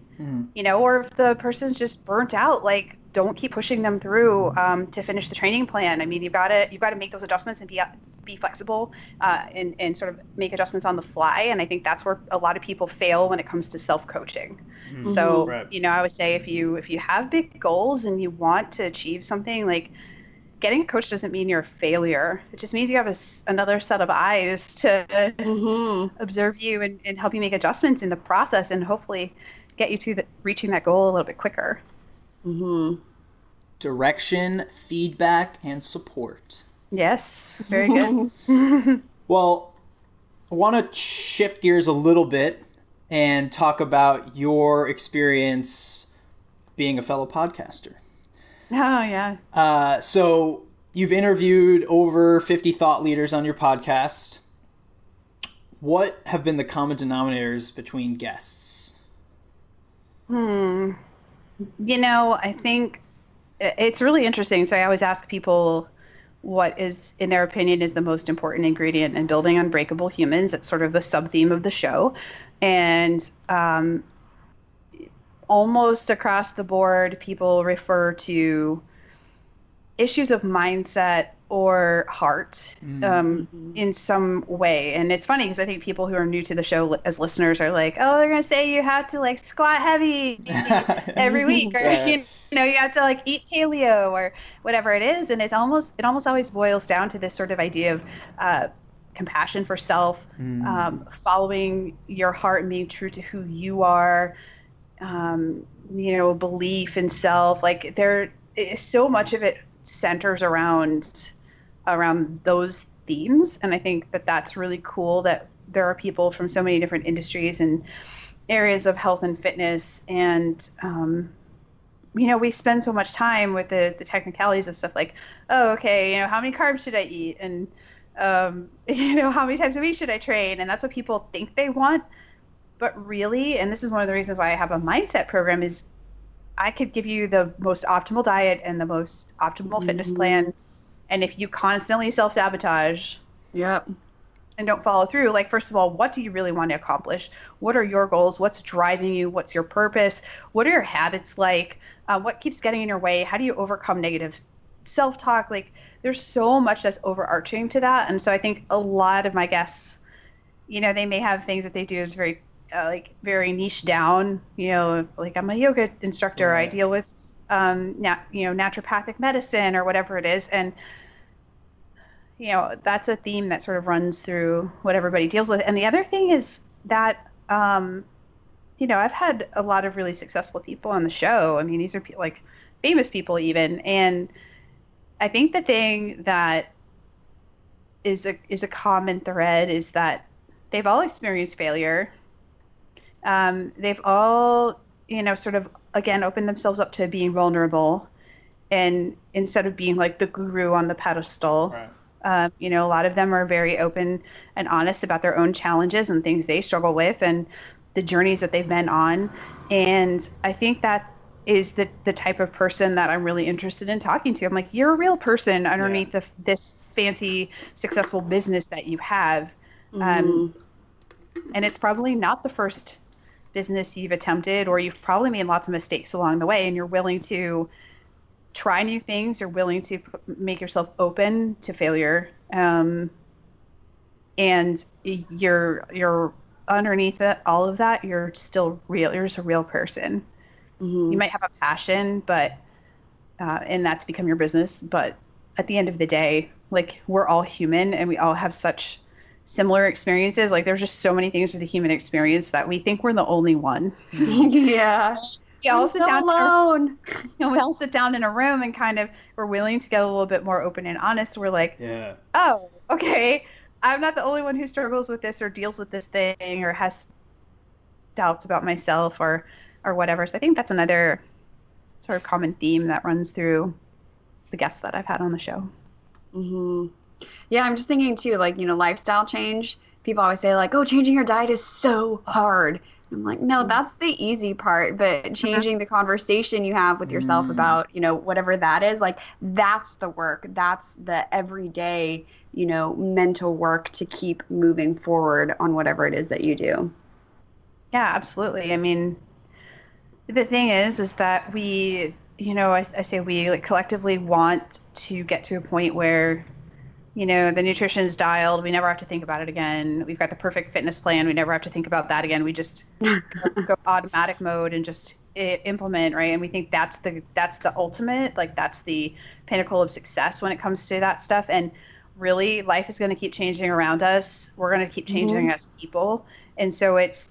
[SPEAKER 3] or if the person's just burnt out, like, don't keep pushing them through to finish the training plan. I mean, you've got to make those adjustments and be be flexible and sort of make adjustments on the fly. And I think that's where a lot of people fail when it comes to self-coaching. So,
[SPEAKER 1] Right.
[SPEAKER 3] I would say if you have big goals and you want to achieve something, like getting a coach doesn't mean you're a failure. It just means you have another set of eyes to observe you and help you make adjustments in the process and hopefully get you to reaching that goal a little bit quicker.
[SPEAKER 1] Direction, feedback, and support.
[SPEAKER 3] Yes, very good.
[SPEAKER 1] Well, I want to shift gears a little bit and talk about your experience being a fellow podcaster.
[SPEAKER 3] Oh, yeah.
[SPEAKER 1] So you've interviewed over 50 thought leaders on your podcast. What have been the common denominators between guests?
[SPEAKER 3] I think it's really interesting. So I always ask people what is, in their opinion, is the most important ingredient in building unbreakable humans. It's sort of the sub-theme of the show. And almost across the board, people refer to issues of mindset or heart in some way. And it's funny because I think people who are new to the show as listeners are like, oh, they're going to say you have to like squat heavy every week, or you have to like eat paleo or whatever it is. And it almost always boils down to this sort of idea of compassion for self, following your heart and being true to who you are, belief in self. Like there is so much of it centers around those themes. And I think that that's really cool that there are people from so many different industries and areas of health and fitness. And, we spend so much time with the technicalities of stuff like, oh, okay, how many carbs should I eat? And, how many times a week should I train? And that's what people think they want. But really, and this is one of the reasons why I have a mindset program, is I could give you the most optimal diet and the most optimal fitness plan. And if you constantly self-sabotage and don't follow through, like, first of all, what do you really want to accomplish? What are your goals? What's driving you? What's your purpose? What are your habits like? What keeps getting in your way? How do you overcome negative self-talk? Like, there's so much that's overarching to that. And so I think a lot of my guests, they may have things that they do that's very very niche down, like I'm a yoga instructor. Right. I deal with, naturopathic medicine or whatever it is. And, that's a theme that sort of runs through what everybody deals with. And the other thing is that, I've had a lot of really successful people on the show. I mean, these are like famous people even. And I think the thing that is a common thread is that they've all experienced failure. They've all, sort of, again, opened themselves up to being vulnerable, and instead of being like the guru on the pedestal, right. A lot of them are very open and honest about their own challenges and things they struggle with and the journeys that they've been on. And I think that is the type of person that I'm really interested in talking to. I'm like, you're a real person underneath this fancy, successful business that you have. And it's probably not the first business you've attempted, or you've probably made lots of mistakes along the way, and you're willing to try new things. You're willing to make yourself open to failure. And you're underneath all of that, you're still real. You're just a real person. You might have a passion, but, and that's become your business. But at the end of the day, like, we're all human and we all have such similar experiences. Like, there's just so many things with the human experience that we think we're the only one.
[SPEAKER 2] Yeah.
[SPEAKER 3] We all sit down alone. We all sit down in a room and kind of, we're willing to get a little bit more open and honest. We're like, oh, okay, I'm not the only one who struggles with this or deals with this thing or has doubts about myself or whatever. So I think that's another sort of common theme that runs through the guests that I've had on the show.
[SPEAKER 2] Yeah, I'm just thinking too, like, lifestyle change. People always say like, oh, changing your diet is so hard. I'm like, no, that's the easy part. But changing the conversation you have with yourself about, whatever that is, like, that's the work. That's the everyday, mental work to keep moving forward on whatever it is that you do.
[SPEAKER 3] Yeah, absolutely. I mean, the thing is that we, I say we, like, collectively want to get to a point where the nutrition's dialed. We never have to think about it again. We've got the perfect fitness plan. We never have to think about that again. We just go automatic mode and just implement, right? And we think that's the ultimate, like that's the pinnacle of success when it comes to that stuff. And really, life is going to keep changing around us. We're going to keep changing as people. And so it's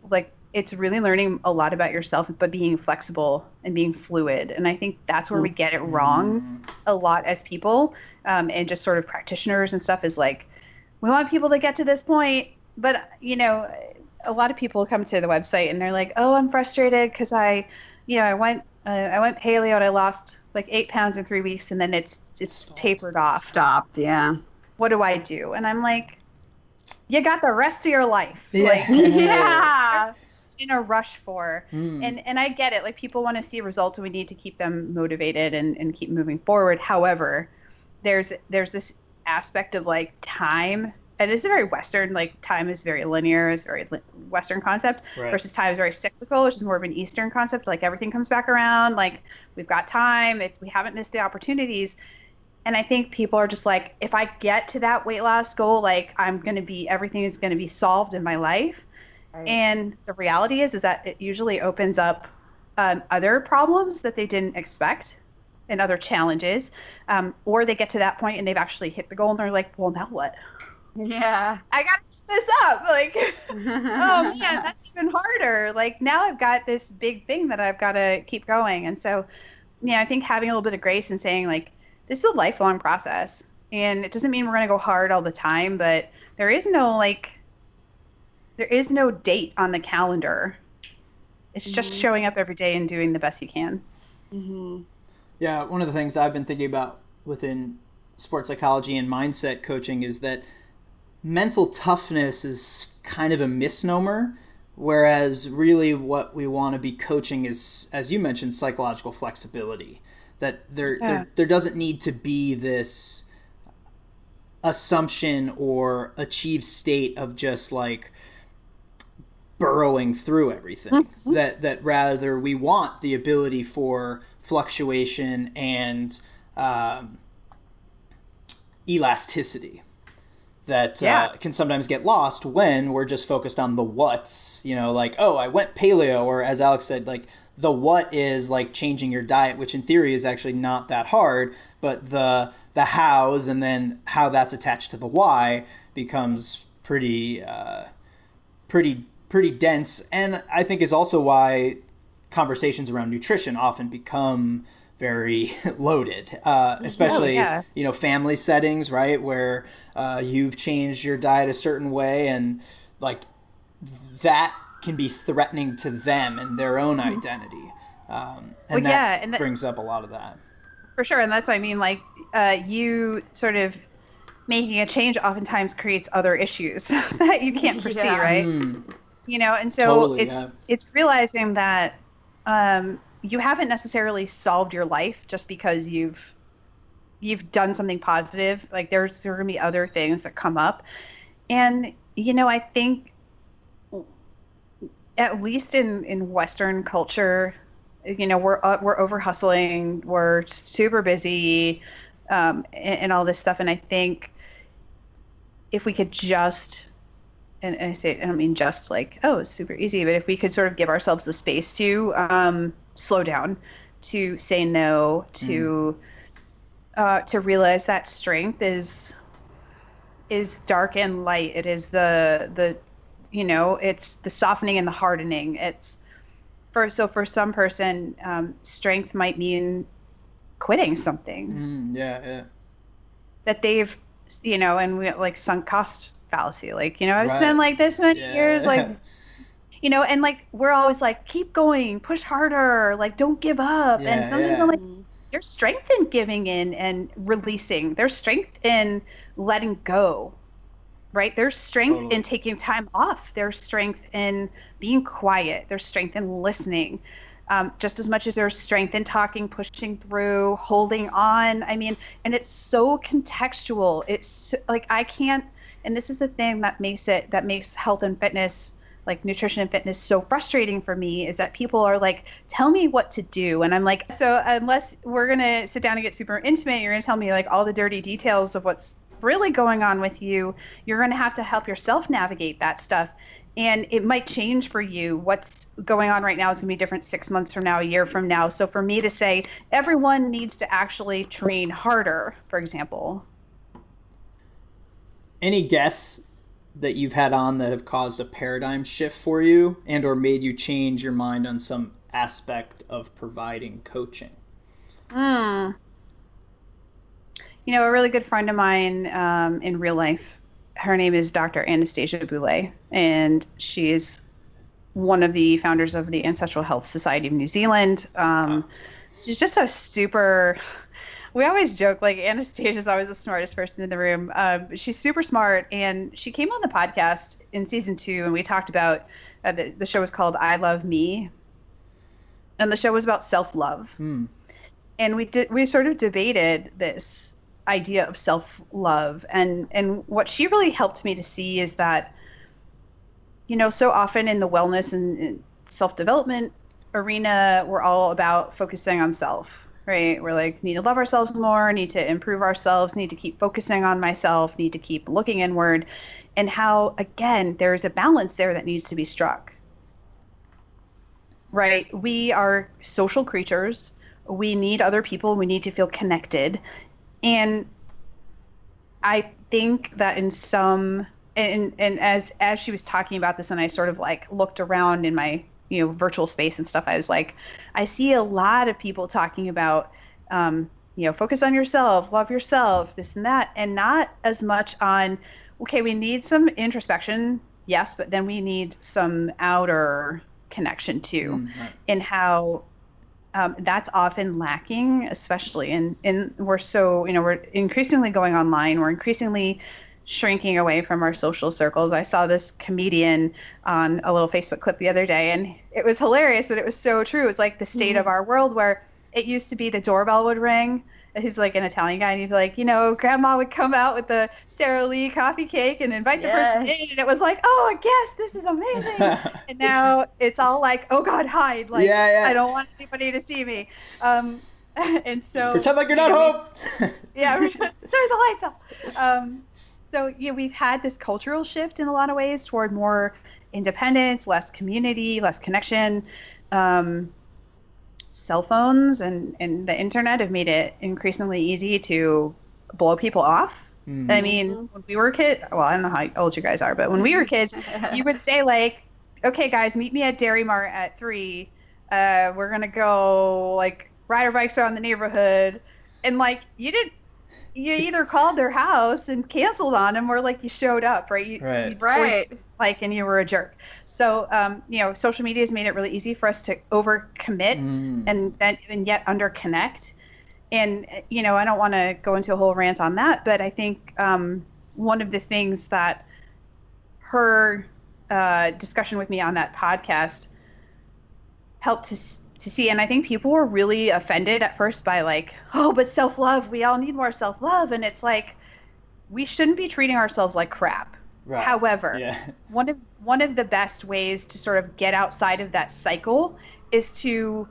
[SPEAKER 3] really learning a lot about yourself, but being flexible and being fluid. And I think that's where we get it wrong a lot as people, and just sort of practitioners and stuff, is like, we want people to get to this point. But, a lot of people come to the website and they're like, oh, I'm frustrated because I went paleo and I lost like 8 pounds in 3 weeks, and then it's tapered off.
[SPEAKER 2] Stopped, yeah.
[SPEAKER 3] What do I do? And I'm like, you got the rest of your life.
[SPEAKER 1] Yeah.
[SPEAKER 3] Like,
[SPEAKER 2] Yeah.
[SPEAKER 3] in a rush for. And I get it. Like, people want to see results and we need to keep them motivated and keep moving forward. However, there's this aspect of like time, and it's a very Western, like time is very linear, it's a very Western concept,
[SPEAKER 1] Right.
[SPEAKER 3] versus time is very cyclical, which is more of an Eastern concept. Like, everything comes back around. Like, we've got time. We haven't missed the opportunities. And I think people are just like, if I get to that weight loss goal, like everything is going to be solved in my life.
[SPEAKER 2] Right.
[SPEAKER 3] And the reality is that it usually opens up other problems that they didn't expect and other challenges. Or they get to that point and they've actually hit the goal and they're like, well, now what?
[SPEAKER 2] Yeah.
[SPEAKER 3] I got to keep this up. Like, oh man, that's even harder. Like, now I've got this big thing that I've got to keep going. And so, I think having a little bit of grace and saying like, this is a lifelong process, and it doesn't mean we're going to go hard all the time, but there is no date on the calendar. It's just showing up every day and doing the best you can.
[SPEAKER 2] Mm-hmm.
[SPEAKER 1] Yeah, one of the things I've been thinking about within sports psychology and mindset coaching is that mental toughness is kind of a misnomer, whereas really what we want to be coaching is, as you mentioned, psychological flexibility. That there doesn't need to be this assumption or achieved state of just like burrowing through everything. That rather we want the ability for fluctuation and elasticity that can sometimes get lost when we're just focused on the what's, like, oh, I went paleo, or as Alex said, like, the what is like changing your diet, which in theory is actually not that hard, but the hows and then how that's attached to the why becomes pretty dense, and I think is also why conversations around nutrition often become very loaded, especially family settings, right, where you've changed your diet a certain way, and like that can be threatening to them and their own identity. And that brings up a lot of that.
[SPEAKER 3] For sure. And that's what I mean, like, you sort of making a change oftentimes creates other issues that you can't foresee, right? And so it's realizing that you haven't necessarily solved your life just because you've done something positive. Like, there are going to be other things that come up. And, I think at least in Western culture, we're over hustling, we're super busy, and all this stuff. And I think if we could just, and I don't mean just like, oh, it's super easy, but if we could sort of give ourselves the space to slow down, to say no, to realize that strength is dark and light. It is the it's the softening and the hardening. For some person, strength might mean quitting something. That they've, and we like sunk cost fallacy. Like, I've spent like this many years, like, and like, we're always like, keep going, push harder, like, don't give up. And sometimes I'm like, there's strength in giving in and releasing. There's strength in letting go. Right? There's strength in taking time off. There's strength in being quiet. There's strength in listening. Just as much as there's strength in talking, pushing through, holding on. I mean, and it's so contextual. It's like, I can't, and this is the thing that makes health and fitness, like nutrition and fitness, so frustrating for me, is that people are like, tell me what to do. And I'm like, so unless we're going to sit down and get super intimate, you're going to tell me like all the dirty details of what's really going on with you, you're going to have to help yourself navigate that stuff. And it might change for you. What's going on right now is going to be different 6 months from now, a year from now. So for me to say everyone needs to actually train harder, for example.
[SPEAKER 1] Any guests that you've had on that have caused a paradigm shift for you and or made you change your mind on some aspect of providing coaching?
[SPEAKER 3] A really good friend of mine in real life, her name is Dr. Anastasia Boulay, and she is one of the founders of the Ancestral Health Society of New Zealand. She's just a super... We always joke, like, Anastasia's always the smartest person in the room. She's super smart, and she came on the podcast in season 2, and we talked about, the show was called I Love Me, and the show was about self-love. And we sort of debated this idea of self-love, and what she really helped me to see is that, so often in the wellness and self-development arena, we're all about focusing on self. Right? We're like, need to love ourselves more, need to improve ourselves, need to keep focusing on myself, need to keep looking inward, and how, again, there's a balance there that needs to be struck. Right? We are social creatures. We need other people. We need to feel connected. And I think that in some, and as she was talking about this, and I sort of like looked around in my virtual space and stuff, I was like, I see a lot of people talking about, focus on yourself, love yourself, this and that, and not as much on, okay, we need some introspection, yes, but then we need some outer connection too, and how that's often lacking, especially in we're so, we're increasingly going online, we're increasingly shrinking away from our social circles. I saw this comedian on a little Facebook clip the other day, and it was hilarious, but it was so true. It was like the state of our world, where it used to be the doorbell would ring. He's like an Italian guy, and he'd be like, grandma would come out with the Sara Lee coffee cake and invite the person in, and it was like, oh, a guest, this is amazing. And now it's all like, oh God, hide. Like, I don't want anybody to see me. And so
[SPEAKER 1] pretend like you're not home.
[SPEAKER 3] Turn the lights off. So we've had this cultural shift in a lot of ways toward more independence, less community, less connection. Cell phones and the internet have made it increasingly easy to blow people off. I mean, when we were kids, well, I don't know how old you guys are, but when we were kids, you would say like, okay, guys, meet me at Dairy Mart at 3. We're going to go like ride our bikes around the neighborhood. And like, you either called their house and canceled on them, or like you showed up, right?
[SPEAKER 2] Right.
[SPEAKER 3] Like, and you were a jerk. So, social media has made it really easy for us to overcommit and yet underconnect. And, I don't want to go into a whole rant on that, but I think one of the things that her discussion with me on that podcast helped to see, and I think people were really offended at first by like, oh, but self-love, we all need more self-love. And it's like, we shouldn't be treating ourselves like crap. Right. However, one of the best ways to sort of get outside of that cycle is to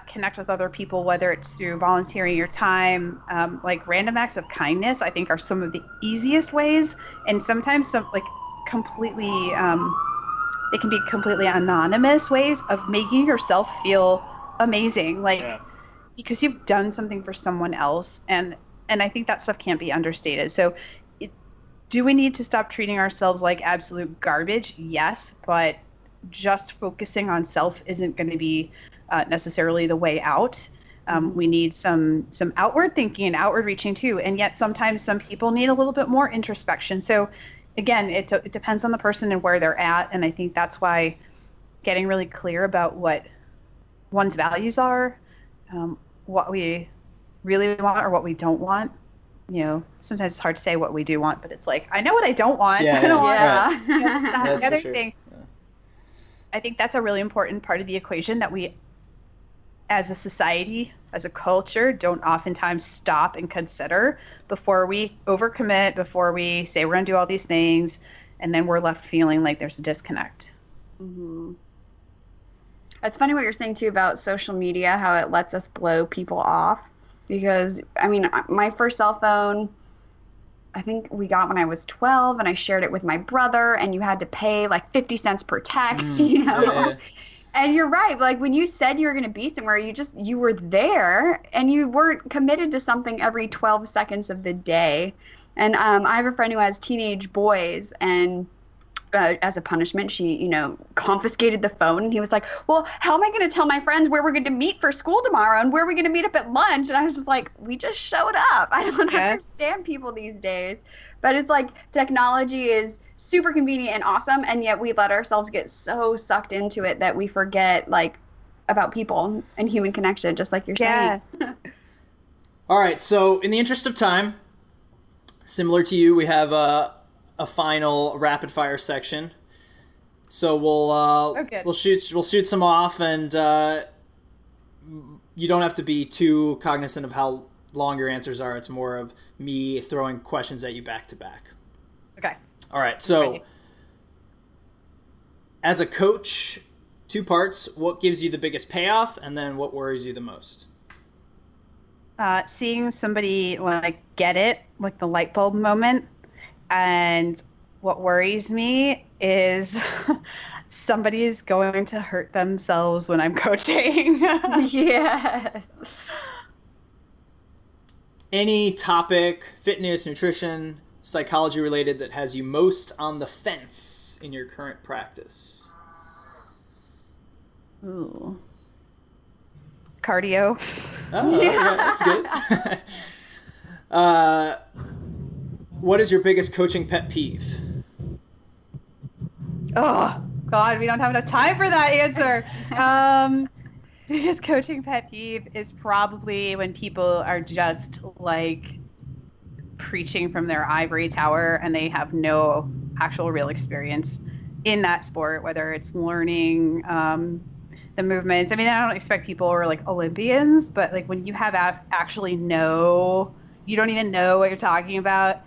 [SPEAKER 3] connect with other people, whether it's through volunteering your time, like random acts of kindness, I think are some of the easiest ways. And sometimes some like completely, they can be completely anonymous ways of making yourself feel amazing, because you've done something for someone else. And I think that stuff can't be understated. So do we need to stop treating ourselves like absolute garbage? Yes, but just focusing on self isn't going to be necessarily the way out. We need some outward thinking and outward reaching too. And yet sometimes some people need a little bit more introspection. So again, it depends on the person and where they're at. And I think that's why getting really clear about what one's values are, what we really want or what we don't want. Sometimes it's hard to say what we do want, but it's like, I know what I don't want. I don't want
[SPEAKER 1] That's
[SPEAKER 3] the other
[SPEAKER 1] sure.
[SPEAKER 3] thing. Yeah. I think that's a really important part of the equation that we, as a society, as a culture, don't oftentimes stop and consider before we overcommit, before we say we're going to do all these things, and then we're left feeling like there's a disconnect.
[SPEAKER 2] Mm-hmm. It's funny what you're saying too about social media, how it lets us blow people off. Because, I mean, my first cell phone, I think we got when I was 12, and I shared it with my brother, and you had to pay like 50 cents per text, you know? Yeah. And you're right. Like when you said you were going to be somewhere, you were there, and you weren't committed to something every 12 seconds of the day. And I have a friend who has teenage boys, and as a punishment, she, you know, confiscated the phone. And he was like, well, how am I going to tell my friends where we're going to meet for school tomorrow and where we're going to meet up at lunch? And I was just like, we just showed up. I don't understand people these days. But it's like technology is super convenient and awesome, and yet we let ourselves get so sucked into it that we forget like about people and human connection, just like you're saying.
[SPEAKER 1] All right, so in the interest of time, similar to you, we have a final rapid fire section. So we'll shoot some off, and you don't have to be too cognizant of how long your answers are. It's more of me throwing questions at you back to back.
[SPEAKER 3] Okay.
[SPEAKER 1] All right, so as a coach, 2 parts. What gives you the biggest payoff, and then what worries you the most?
[SPEAKER 3] Seeing somebody like get it, like the light bulb moment. And what worries me is somebody is going to hurt themselves when I'm coaching.
[SPEAKER 2] Yes.
[SPEAKER 1] Any topic, fitness, nutrition, psychology related, that has you most on the fence in your current practice?
[SPEAKER 3] Ooh. Cardio.
[SPEAKER 1] Oh, yeah, that's good. What is your biggest coaching pet peeve?
[SPEAKER 3] Oh, God, we don't have enough time for that answer. Biggest coaching pet peeve is probably when people are just like preaching from their ivory tower and they have no actual real experience in that sport, whether it's learning the movements. I mean, I don't expect people who are like Olympians, but like when you have actually you don't even know what you're talking about.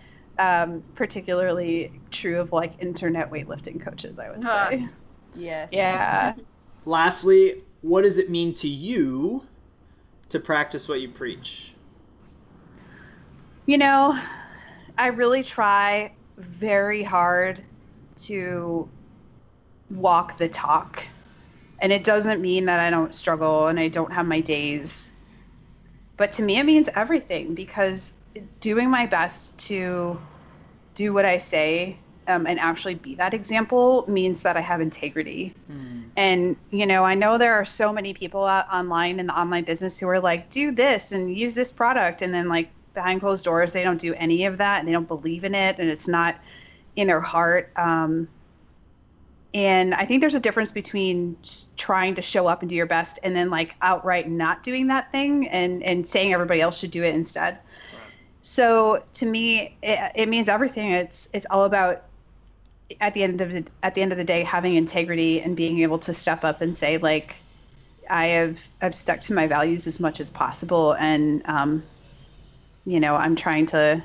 [SPEAKER 3] Particularly true of like internet weightlifting coaches, I would say.
[SPEAKER 2] Yes.
[SPEAKER 3] Yeah.
[SPEAKER 1] Lastly, what does it mean to you to practice what you preach?
[SPEAKER 3] You know, I really try very hard to walk the talk. And it doesn't mean that I don't struggle and I don't have my days. But to me, it means everything, because doing my best to do what I say and actually be that example means that I have integrity. And, you know, I know there are so many people out online in the online business who are like, do this and use this product. And then like behind closed doors, they don't do any of that and they don't believe in it and it's not in their heart. And I think there's a difference between trying to show up and do your best and then like outright not doing that thing and saying everybody else should do it instead. So to me, it means everything. It's all about at the end of the day having integrity and being able to step up and say like, I've stuck to my values as much as possible, and you know, I'm trying to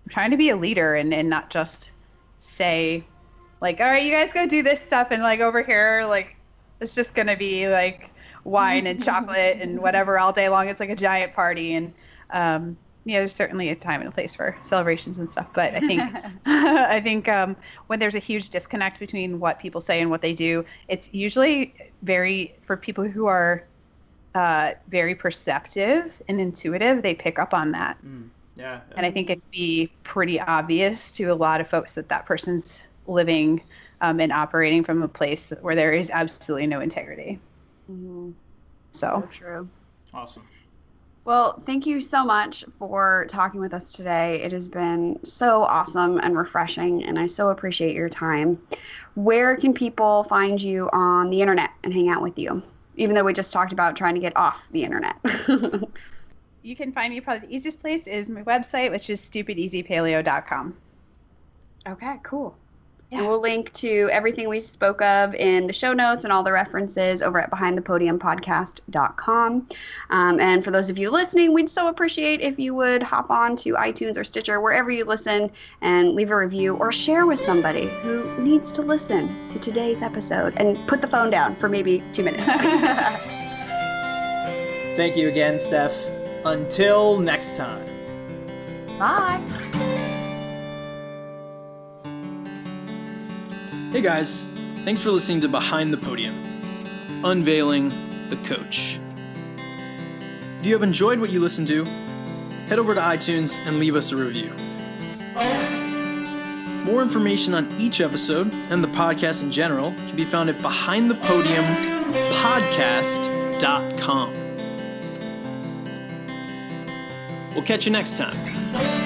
[SPEAKER 3] be a leader and not just say like, all right, you guys go do this stuff, and like over here, like it's just gonna be like wine and chocolate and whatever all day long. It's like a giant party, and you know, there's certainly a time and a place for celebrations and stuff, but I think when there's a huge disconnect between what people say and what they do, it's usually for people who are very perceptive and intuitive, they pick up on that.
[SPEAKER 1] Yeah.
[SPEAKER 3] And I think it'd be pretty obvious to a lot of folks that person's living and operating from a place where there is absolutely no integrity.
[SPEAKER 2] Mm-hmm.
[SPEAKER 3] So
[SPEAKER 2] true.
[SPEAKER 1] Awesome.
[SPEAKER 2] Well, thank you so much for talking with us today. It has been so awesome and refreshing, and I so appreciate your time. Where can people find you on the internet and hang out with you, even though we just talked about trying to get off the internet?
[SPEAKER 3] You can find me, probably the easiest place is my website, which is stupideasypaleo.com.
[SPEAKER 2] Okay, cool.
[SPEAKER 3] Yeah.
[SPEAKER 2] And we'll link to everything we spoke of in the show notes and all the references over at behindthepodiumpodcast.com. And for those of you listening, we'd so appreciate if you would hop on to iTunes or Stitcher, wherever you listen, and leave a review or share with somebody who needs to listen to today's episode, and put the phone down for maybe 2 minutes.
[SPEAKER 1] Thank you again, Steph. Until next time.
[SPEAKER 2] Bye.
[SPEAKER 1] Hey guys, thanks for listening to Behind the Podium, Unveiling the Coach. If you have enjoyed what you listened to, head over to iTunes and leave us a review. More information on each episode and the podcast in general can be found at behindthepodiumpodcast.com. We'll catch you next time.